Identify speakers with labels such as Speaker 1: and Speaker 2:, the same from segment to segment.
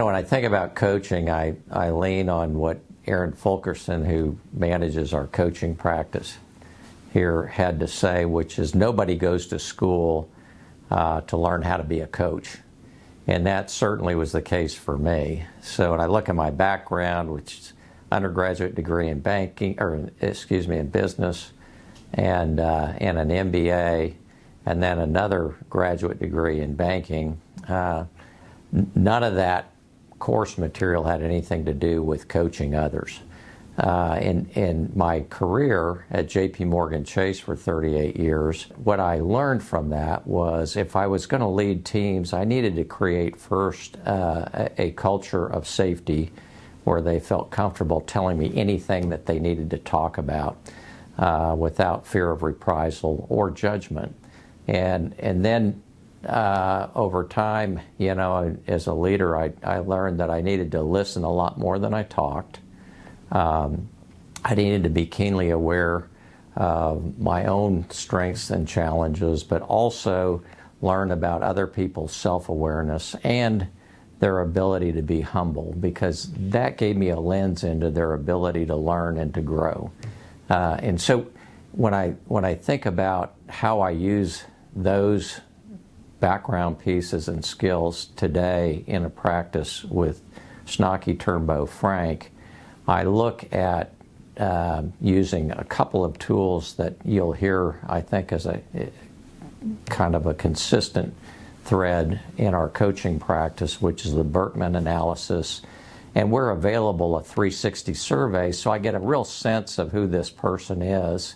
Speaker 1: When I think about coaching, I lean on what Aaron Fulkerson, who manages our coaching practice here, had to say, which is nobody goes to school to learn how to be a coach. And that certainly was the case for me. So when I look at my background, which is undergraduate degree in banking, in business, and an MBA, and then another graduate degree in banking, none of that course material had anything to do with coaching others. In my career at J.P. Morgan Chase for 38 years, what I learned from that was if I was going to lead teams, I needed to create first a culture of safety where they felt comfortable telling me anything that they needed to talk about without fear of reprisal or judgment. And then over time, as a leader, I learned that I needed to listen a lot more than I talked. I needed to be keenly aware of my own strengths and challenges, but also learn about other people's self-awareness and their ability to be humble, because that gave me a lens into their ability to learn and to grow. And so when I think about how I use those background pieces and skills today in a practice with Schnake Turnbo Frank, I look at using a couple of tools that you'll hear, I think, as a kind of a consistent thread in our coaching practice, which is the Berkman analysis. And we're available a 360 survey, so I get a real sense of who this person is.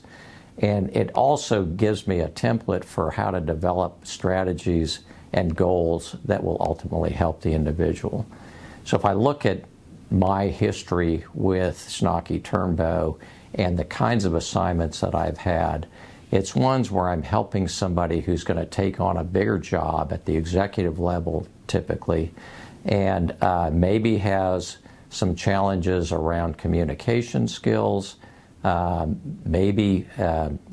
Speaker 1: And it also gives me a template for how to develop strategies and goals that will ultimately help the individual. So if I look at my history with Schnake Turnbo and the kinds of assignments that I've had, it's ones where I'm helping somebody who's going to take on a bigger job at the executive level typically, and maybe has some challenges around communication skills, maybe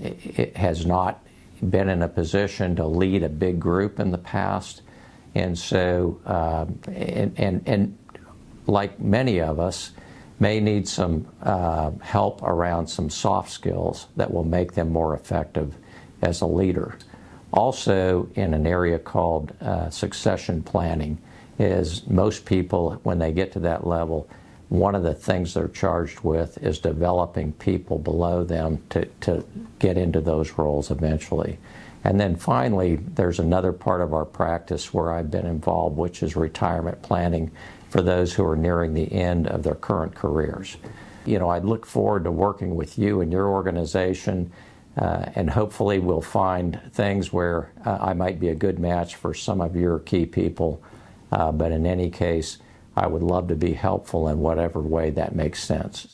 Speaker 1: it has not been in a position to lead a big group in the past, and so and like many of us, may need some help around some soft skills that will make them more effective as a leader. Also, in an area called succession planning, is most people, when they get to that level, one of the things they're charged with is developing people below them to get into those roles eventually. And then finally, there's another part of our practice where I've been involved, which is retirement planning for those who are nearing the end of their current careers. I look forward to working with you and your organization, and hopefully we'll find things where I might be a good match for some of your key people. But in any case, I would love to be helpful in whatever way that makes sense.